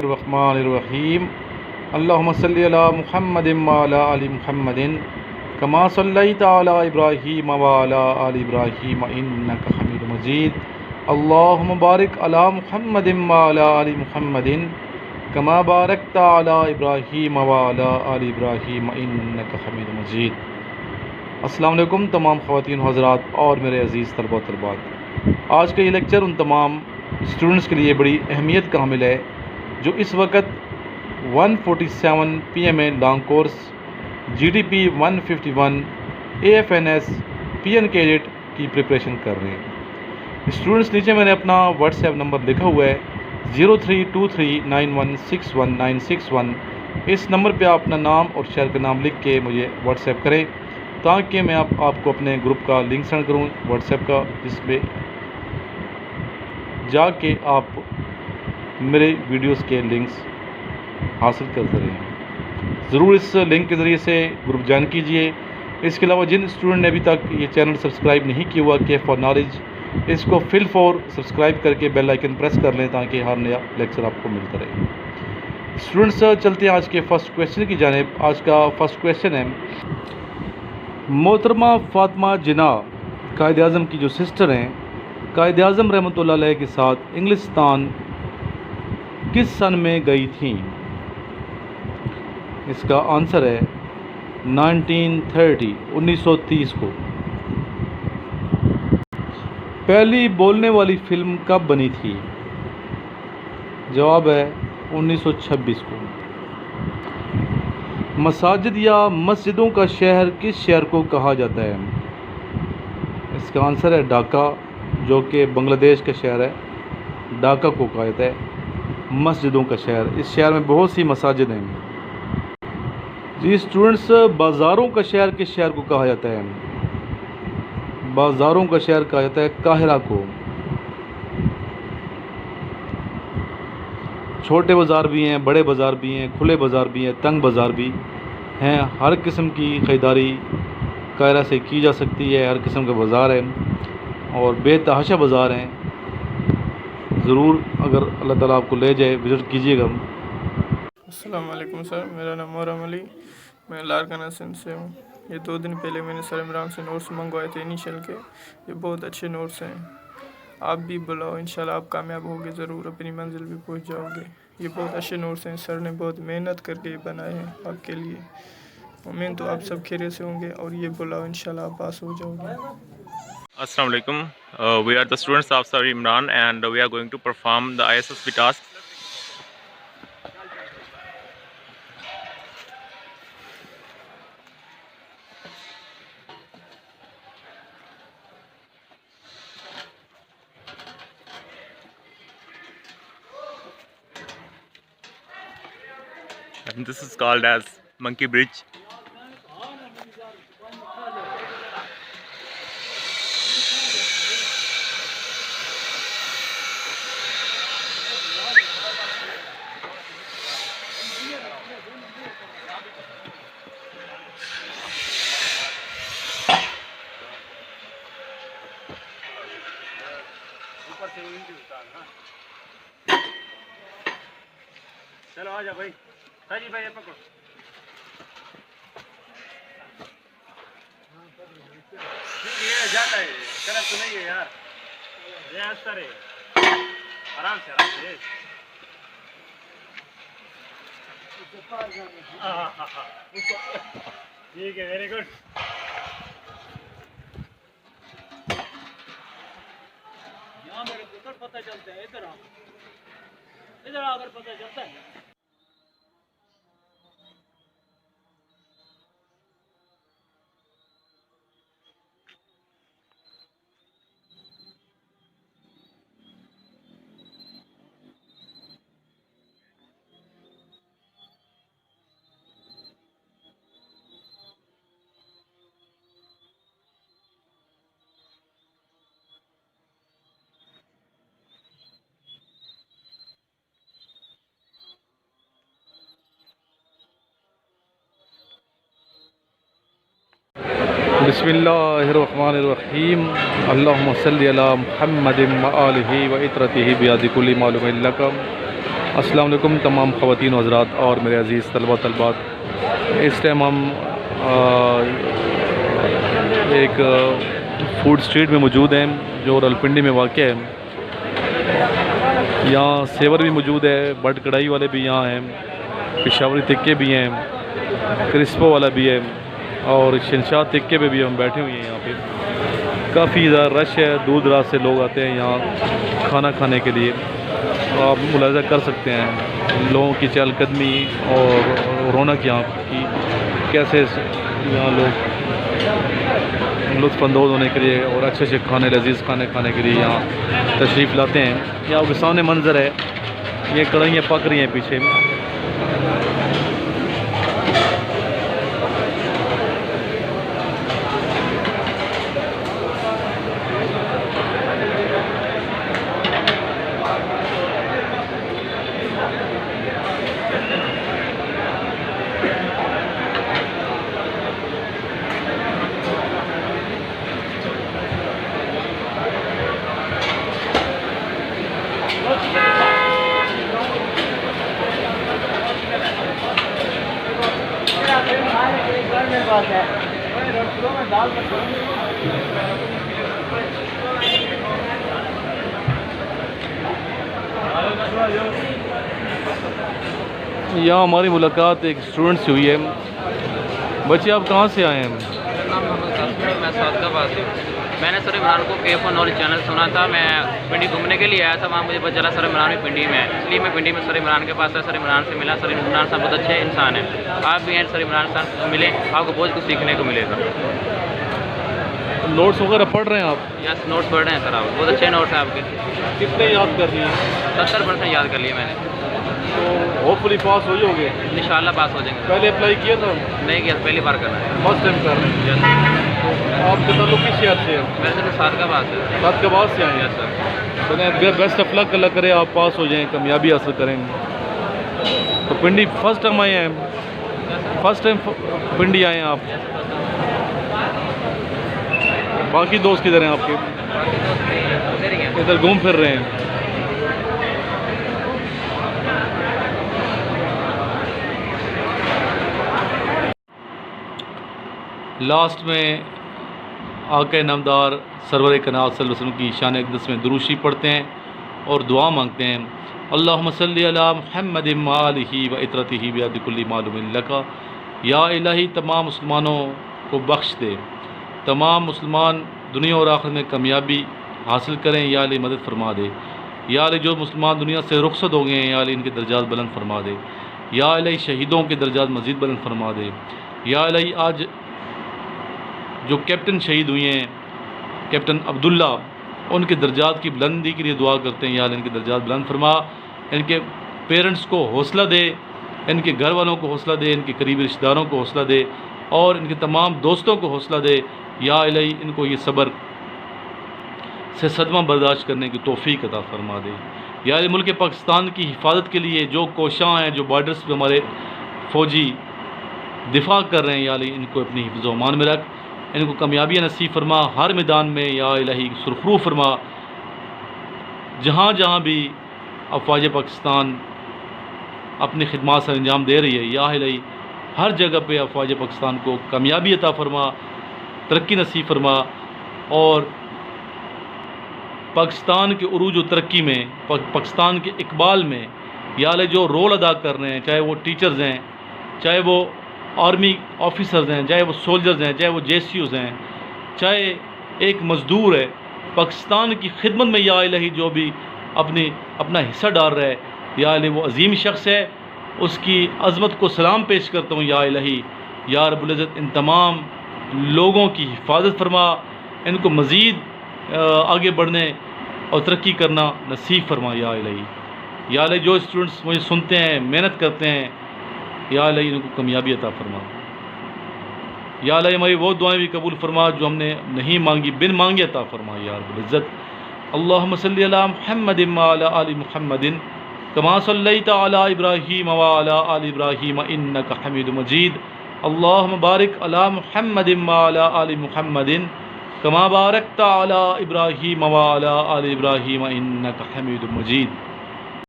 रहमान अल्लाहुम्मा सल्ली अला मुहम्मदिन व अला आलि मुहम्मदिन कमा सल्लैता अला इब्राहीम व अला आलि इब्राहीम इन्नका हमीदुम मजीद। अल्लाहुम्मा बारिक अला मुहम्मदिन व अला आलि मुहम्मदिन कमा बारकता अला इब्राहीम व अला आलि इब्राहीम इन्नका हमीदुम मजीद। अस्सलाम वालेकुम तमाम ख़वातीन हज़रात और मेरे अज़ीज़ तलबा तलबात। आज का ये लेक्चर उन तमाम स्टूडेंट्स के लिए बड़ी अहमियत का हामिल है जो इस वक्त 147 PMA long course GDP 151 AFNS PN cadet की प्रिपरेशन कर रहे हैं। स्टूडेंट्स नीचे मैंने अपना व्हाट्सएप नंबर लिखा हुआ है 0323916191। इस नंबर पे आप अपना नाम और शहर का नाम लिख के मुझे व्हाट्सएप करें ताकि मैं आपको अपने ग्रुप का लिंक सेंड करूँ व्हाट्सएप का, जिसमें जाके आप मेरे वीडियोस के लिंक्स हासिल करते रहें। ज़रूर इस लिंक के ज़रिए से ग्रुप ज्वाइन कीजिए। इसके अलावा जिन स्टूडेंट ने अभी तक ये चैनल सब्सक्राइब नहीं किया हुआ के फॉर नॉलेज, इसको फिल फॉर सब्सक्राइब करके बेल आइकन प्रेस कर लें ताकि हर नया लेक्चर आपको मिलता रहे। स्टूडेंट्स चलते हैं आज के फर्स्ट क्वेश्चन की जानिब। आज का फर्स्ट क्वेश्चन है, मोहतरमा फ़ातिमा जिन्ना कायद आज़म की जो सिस्टर हैं, कायद आज़म रहमतुल्लाह अलैह के साथ इंग्लिस्तान किस सन में गई थीं? इसका आंसर है 1930 को। पहली बोलने वाली फ़िल्म कब बनी थी? जवाब है 1926 को। मसाजिद या मस्जिदों का शहर किस शहर को कहा जाता है? इसका आंसर है ढाका, जो कि बांग्लादेश का शहर है। ढाका को कहा जाता है मस्जिदों का शहर। इस शहर में बहुत सी मसाजिद हैं। जी स्टूडेंट्स, बाज़ारों का शहर किस शहर को कहा जाता है? बाज़ारों का शहर कहा जाता है काहिरा को। छोटे बाज़ार भी हैं, बड़े बाज़ार भी हैं, खुले बाज़ार भी हैं, तंग बाज़ार भी हैं। हर किस्म की ख़रीदारी काहिरा से की जा सकती है। हर किस्म का बाज़ार है और बेतहाशा बाज़ार हैं। ज़रूर अगर अल्लाह ताला आपको ले जाए विज़िट कीजिएगा। अस्सलाम वालेकुम सर, मेरा नाम मोहरम अली, मैं लारकाना सिंध से हूँ। ये 2 दिन पहले मैंने सर इमरान से नोट्स मंगवाए थे इनिशियल के। ये बहुत अच्छे नोट्स हैं। आप भी बुलाओ, इंशाल्लाह आप कामयाब होगे, ज़रूर अपनी मंजिल भी पहुँच जाओगे। ये बहुत अच्छे नोट्स हैं, सर ने बहुत मेहनत करके बनाए हैं आपके लिए। उम्मीद तो आप सब खैरियत से होंगे और ये बुलाओ, इंशाल्लाह आप पास हो जाओगे। Assalamu alaikum. We are the students of Sir Imran and we are going to perform the ISSB task. And this is called as Monkey Bridge. चलो आजा भाई, साजी भाई पकड़ो। ये जाता है, गलत तो नहीं है यार। ये असर है, आराम से आराम से। ठीक है, वेरी गुड। यहाँ मेरे को पता चलता है, इधर आओ, इधर आकर पता चलता है। बिस्मिल्लाहिर्रहमानिर्रहीम। अल्लाहुम्मा सल्ली अला मुहम्मदिन व आलिहि व इत्रतिहि बियादि कुल्ली मालूम लक। अस्सलाम वालेकुम तमाम ख़वातीन हज़रात और मेरे अज़ीज़ तलबा तलबात। इस टाइम हम एक फूड स्ट्रीट में मौजूद हैं जो रावलपिंडी में वाक़ है। यहाँ सेवर भी मौजूद है, बट कढ़ाई वाले भी यहाँ हैं, पेशावरी तिक्के भी हैं, क्रिस्पो वाला भी है और शहनशाह तिक्के पे भी हम बैठे हुए हैं। यहाँ पे काफ़ी ज़्यादा रश है, दूर दराज से लोग आते हैं यहाँ खाना खाने के लिए। तो आप मुलाज़ा कर सकते हैं लोगों की चहलकदमी और रौनक यहाँ की, कैसे यहाँ लोग लुत्फ़अंदोज़ होने के लिए और अच्छे खाने, लजीज़ खाने खाने के लिए यहाँ तशरीफ़ लाते हैं। ये आपके सामने मंज़र है, ये कढ़ाइयाँ पक रही हैं पीछे। यहाँ हमारी मुलाकात एक स्टूडेंट से हुई है। बच्चे आप कहाँ से आए हैं? नाम मोहम्मद कासिम है, मैं सादकाबाद से हूँ। मैंने सर इमरान को के4 नॉलेज चैनल सुना था। मैं पिंडी घूमने के लिए आया था, वहाँ मुझे पता चला सर इमरान भी पिंडी में है, इसलिए मैं पिंडी में सर इमरान के पास है। सर इमरान से मिला, सर इमरान साहब बहुत अच्छे इंसान हैं। आप भी हैं सर इमरान साहब मिले, आपको बहुत कुछ सीखने को मिलेगा। नोट्स वगैरह पढ़ रहे हैं आप? यस, नोट्स पढ़ रहे हैं सर, आप बहुत अच्छे नोट्स हैं आपके। कितने याद कर लिए? 70% याद कर लिए मैंने। तो होपफुली पास हो जाओगे इंशाल्लाह पास हो जाएंगे। पहले अप्लाई किया था? नहीं किया, पहली बार करना है, फर्स्ट टाइम कर रहे हैं। यस। आपके ताल्लुक किस शहर से है? मेरे सर सादकाबाद से। सादकाबाद से आए हैं? Yes sir. तो बेस्ट ऑफ लक, अल्लाह करे आप पास हो जाएं, कामयाबी हासिल करें। तो पिंडी फर्स्ट टाइम आए हैं? फर्स्ट टाइम पिंडी आए हैं आप? बाकी दोस्त किधर हैं आपके? इधर घूम फिर रहे हैं। लास्ट में आक़ा नामदार सरवर कायनात सल्लल्लाहु अलैहि वसल्लम की शान अक़दस में दुरूशी पढ़ते हैं और दुआ मांगते हैं। अल्लाहुम्मा सल्ली अला मुहम्मद व आलिही व इतरतिही बिअदद कुल्ली मालूमिन लका। या इलाही तमाम मुसलमानों को बख्श दे, तमाम मुसलमान दुनिया और आखिरत में कामयाबी हासिल करें। या अली मदद फरमा दे। या अली जो मुसलमान दुनिया से रुखसत हो गए हैं, या अली इनके दर्जात बुलंद फरमा दे। या अली शहीदों के दर्जात मज़ीद बुलंद फरमा दे। या अली आज जो कैप्टन शहीद हुए हैं, कैप्टन अब्दुल्ला, उनके दर्जात की बुलंदी के लिए दुआ करते हैं। या अल्लाह इनके दर्जात बुलंद फरमा, इनके पेरेंट्स को हौसला दे, इनके घर वालों को हौसला दे, इनके करीबी रिश्तेदारों को हौसला दे और इनके तमाम दोस्तों को हौसला दे। या अल्लाह इनको ये सब्र से सदमा बर्दाश्त करने की तौफीक अता फरमा दे। या अल्लाह मुल्क पाकिस्तान की हिफाजत के लिए जो कोशां हैं, जो बॉर्डर्स पर हमारे फ़ौजी दिफा कर रहे हैं, या अल्लाह इनको अपनी हिफ्ज़ व अमान में रख, इनको कामयाबियाँ नसीब फरमा हर मैदान में। या इलाही सुरखरू फरमा, जहाँ जहाँ भी अफवाज पाकिस्तान अपनी खिदमत से अंजाम दे रही है, या इलाही हर जगह पे अफवाज पाकिस्तान को कामयाबी अता फरमा, तरक्की नसीब फरमा और पाकिस्तान के उरूज व तरक्की में, पाकिस्तान के इकबाल में या इलाही जो रोल अदा कर रहे हैं, चाहे वो टीचर्स हैं, चाहे वो आर्मी ऑफिसर्स हैं, चाहे वो सोल्जर्स हैं, चाहे वो JCUs हैं, चाहे एक मज़दूर है, पाकिस्तान की खिदमत में या इलाही जो भी अपना हिस्सा डाल रहा है, या इलाही वो अजीम शख्स है, उसकी अज़मत को सलाम पेश करता हूँ। या इलाही या रब्बुल इज़्ज़त इन तमाम लोगों की हिफाजत फरमा, इनको मज़ीद आगे बढ़ने और तरक्की करना नसीब फरमा। या इलाही जो स्टूडेंट्स मुझे सुनते हैं, मेहनत करते हैं, या अल्लाह इनको कामयाबी अता फरमा। या अल्लाह हमारी वो दुआएं भी कबूल फरमा जो हमने नहीं मांगी, बिन मांगे अता फरमा या रब्बुल इज़्ज़त। अल्लाहुम्मा सल्ली अला मुहम्मद व अला आलि मुहम्मदिन कमा सल्लैता अला इब्राहीम व अला आलि इब्राहीम इन्नका हमीदुम मजीद। अल्लाहुम्मा बारिक अला मुहम्मद व अला आलि मुहम्मदिन कमा बारकता अला इब्राहीम व अला आलि इब्राहीम इन्नका हमीदुम मजीद।